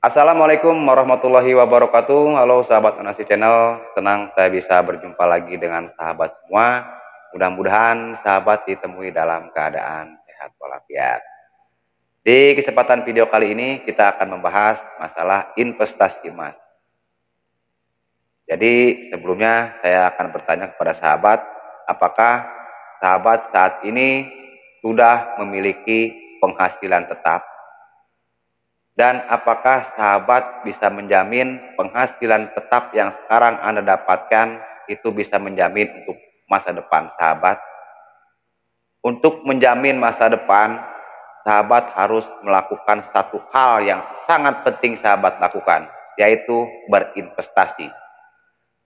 Assalamualaikum warahmatullahi wabarakatuh. Halo sahabat Anasi Channel, senang saya bisa berjumpa lagi dengan sahabat semua. Mudah-mudahan sahabat ditemui dalam keadaan sehat walafiat. Di kesempatan video kali ini kita akan membahas masalah investasi emas. Jadi sebelumnya saya akan bertanya kepada sahabat, apakah sahabat saat ini sudah memiliki penghasilan tetap? Dan apakah sahabat bisa menjamin penghasilan tetap yang sekarang Anda dapatkan itu bisa menjamin untuk masa depan sahabat? Untuk menjamin masa depan, sahabat harus melakukan satu hal yang sangat penting sahabat lakukan, yaitu berinvestasi.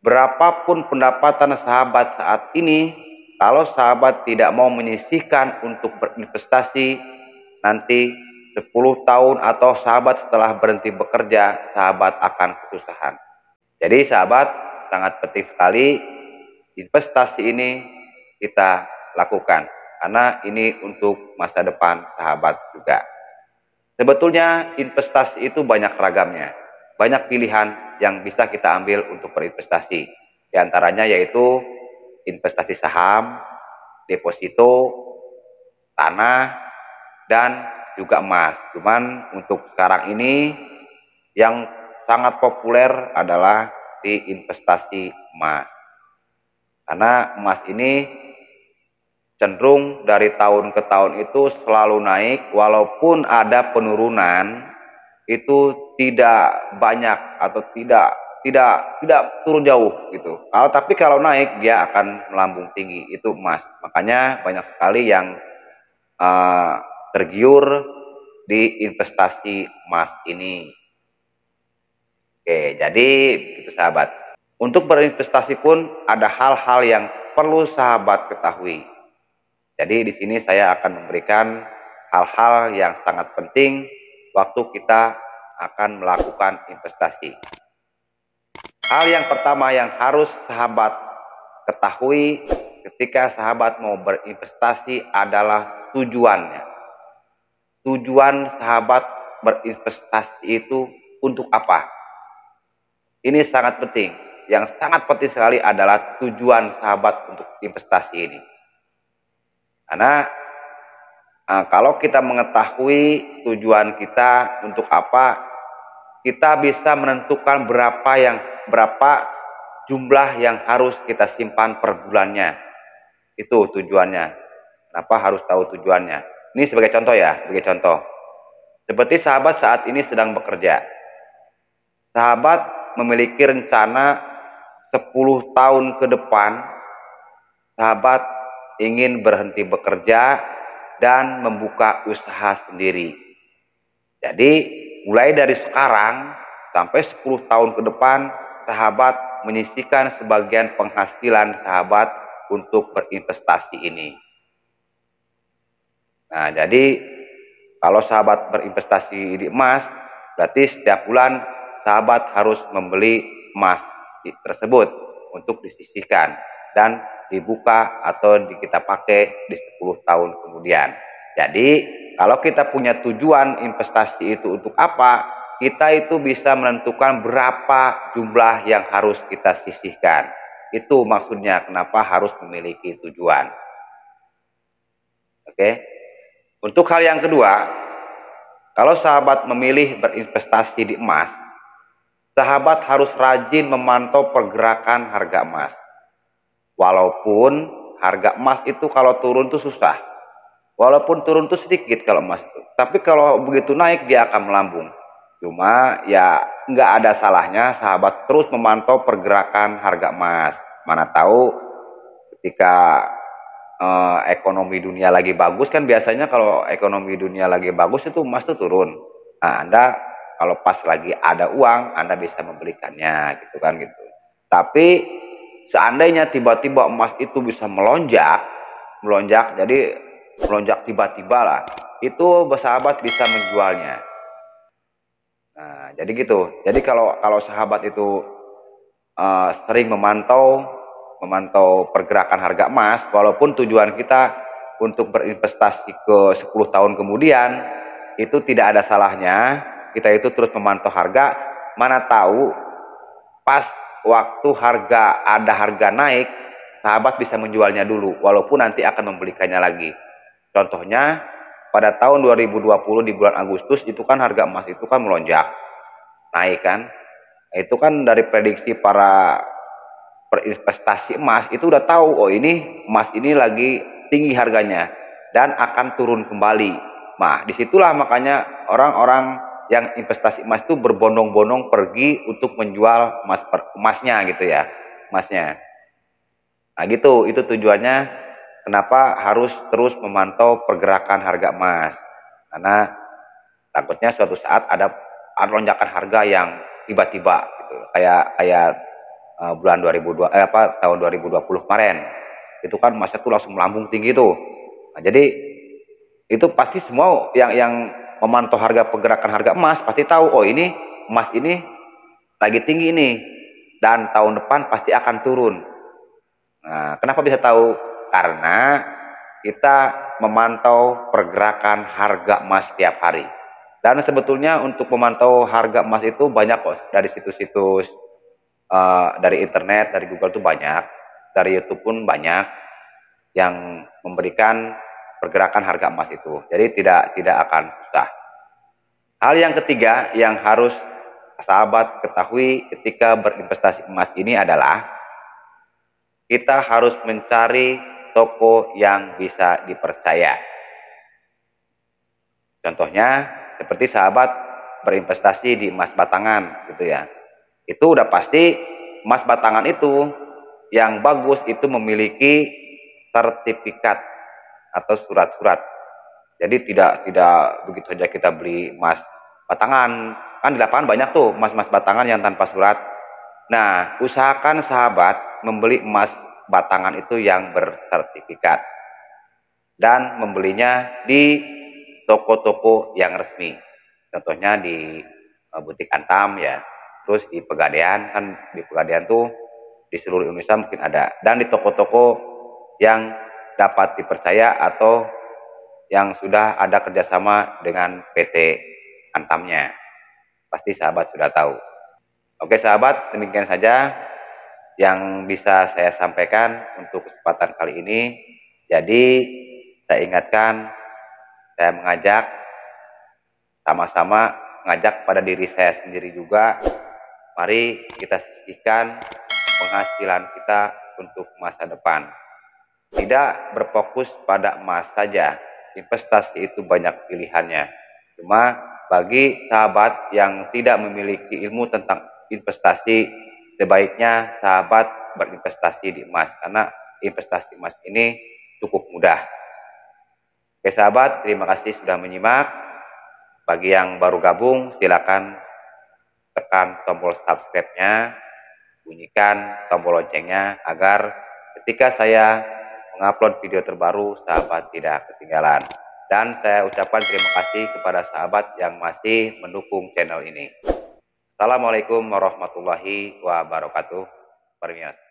Berapapun pendapatan sahabat saat ini, kalau sahabat tidak mau menyisihkan untuk berinvestasi, nanti 10 tahun atau sahabat setelah berhenti bekerja, sahabat akan kesusahan. Jadi sahabat, sangat penting sekali investasi ini kita lakukan. Karena ini untuk masa depan sahabat juga. Sebetulnya investasi itu banyak ragamnya. Banyak pilihan yang bisa kita ambil untuk berinvestasi. Di antaranya yaitu investasi saham, deposito, tanah, dan juga emas. Cuman untuk sekarang ini yang sangat populer adalah di investasi emas. Karena emas ini cenderung dari tahun ke tahun itu selalu naik, walaupun ada penurunan itu tidak banyak atau tidak turun jauh gitu. Tapi kalau naik dia akan melambung tinggi, itu emas. Makanya banyak sekali yang tergiur di investasi emas ini. Oke, jadi itu sahabat. Untuk berinvestasi pun ada hal-hal yang perlu sahabat ketahui. Jadi di sini saya akan memberikan hal-hal yang sangat penting waktu kita akan melakukan investasi. Hal yang pertama yang harus sahabat ketahui ketika sahabat mau berinvestasi adalah tujuannya. Tujuan sahabat berinvestasi itu untuk apa? Ini sangat penting. Yang sangat penting sekali adalah tujuan sahabat untuk investasi ini. Karena kalau kita mengetahui tujuan kita untuk apa, kita bisa menentukan berapa jumlah yang harus kita simpan per bulannya. Itu tujuannya. Kenapa harus tahu tujuannya? Ini sebagai contoh ya, sebagai contoh. Seperti sahabat saat ini sedang bekerja. Sahabat memiliki rencana 10 tahun ke depan, sahabat ingin berhenti bekerja dan membuka usaha sendiri. Jadi mulai dari sekarang sampai 10 tahun ke depan, sahabat menyisihkan sebagian penghasilan sahabat untuk berinvestasi ini. Nah, jadi kalau sahabat berinvestasi di emas, berarti setiap bulan sahabat harus membeli emas tersebut untuk disisihkan dan dibuka atau kita pakai di 10 tahun kemudian. Jadi kalau kita punya tujuan investasi itu untuk apa, kita itu bisa menentukan berapa jumlah yang harus kita sisihkan. Itu maksudnya kenapa harus memiliki tujuan. Oke. Untuk hal yang kedua, kalau sahabat memilih berinvestasi di emas, sahabat harus rajin memantau pergerakan harga emas. Walaupun harga emas itu kalau turun tuh susah. Walaupun turun tuh sedikit kalau emas itu. Tapi kalau begitu naik dia akan melambung. Cuma ya nggak ada salahnya sahabat terus memantau pergerakan harga emas. Mana tahu ketika ekonomi dunia lagi bagus, kan biasanya kalau ekonomi dunia lagi bagus itu emas tuh turun. Nah, Anda kalau pas lagi ada uang, Anda bisa membelikannya gitu kan gitu. Tapi seandainya tiba-tiba emas itu bisa melonjak, jadi melonjak tiba-tiba lah, itu sahabat bisa menjualnya. Nah, jadi gitu. Jadi kalau sahabat itu sering memantau pergerakan harga emas, walaupun tujuan kita untuk berinvestasi ke 10 tahun kemudian, itu tidak ada salahnya kita itu terus memantau harga, mana tahu pas waktu ada harga naik, sahabat bisa menjualnya dulu, walaupun nanti akan membelikannya lagi. Contohnya, pada tahun 2020 di bulan Agustus itu kan harga emas itu kan melonjak, naik kan. Itu kan dari prediksi para berinvestasi emas itu udah tahu, oh ini emas ini lagi tinggi harganya dan akan turun kembali. Nah, disitulah makanya orang-orang yang investasi emas itu berbondong-bondong pergi untuk menjual emasnya gitu ya, emasnya. Nah gitu, itu tujuannya kenapa harus terus memantau pergerakan harga emas. Karena takutnya suatu saat ada lonjakan harga yang tiba-tiba gitu. Kayak kayak bulan 2002 tahun 2020 kemarin. Itu kan emasnya tuh langsung melambung tinggi tuh. Nah, jadi itu pasti semua yang memantau harga pergerakan harga emas pasti tahu, oh ini emas ini lagi tinggi nih dan tahun depan pasti akan turun. Nah, kenapa bisa tahu? Karena kita memantau pergerakan harga emas setiap hari. Dan sebetulnya untuk memantau harga emas itu banyak kok, dari situs-situs, dari internet, dari Google tuh banyak, dari YouTube pun banyak yang memberikan pergerakan harga emas itu. Jadi tidak akan susah. Hal yang ketiga yang harus sahabat ketahui ketika berinvestasi emas ini adalah kita harus mencari toko yang bisa dipercaya. Contohnya seperti sahabat berinvestasi di emas batangan gitu ya. Itu udah pasti emas batangan itu yang bagus itu memiliki sertifikat atau surat-surat. Jadi tidak begitu saja kita beli emas batangan. Kan di lapangan banyak tuh emas-emas batangan yang tanpa surat. Nah, usahakan sahabat membeli emas batangan itu yang bersertifikat dan membelinya di toko-toko yang resmi. Contohnya di butik Antam ya. Terus di Pegadaian, kan di Pegadaian tuh di seluruh Indonesia mungkin ada, dan di toko-toko yang dapat dipercaya atau yang sudah ada kerjasama dengan PT Antamnya. Pasti sahabat sudah tahu. Oke sahabat, demikian saja yang bisa saya sampaikan untuk kesempatan kali ini. Jadi saya ingatkan, saya mengajak sama-sama, mengajak pada diri saya sendiri juga, mari kita sisihkan penghasilan kita untuk masa depan. Tidak berfokus pada emas saja, investasi itu banyak pilihannya. Cuma bagi sahabat yang tidak memiliki ilmu tentang investasi, sebaiknya sahabat berinvestasi di emas, karena investasi emas ini cukup mudah. Oke sahabat, terima kasih sudah menyimak. Bagi yang baru gabung, silakan tekan tombol subscribe-nya, bunyikan tombol loncengnya agar ketika saya mengupload video terbaru, sahabat tidak ketinggalan. Dan saya ucapkan terima kasih kepada sahabat yang masih mendukung channel ini. Assalamualaikum warahmatullahi wabarakatuh. Permisi.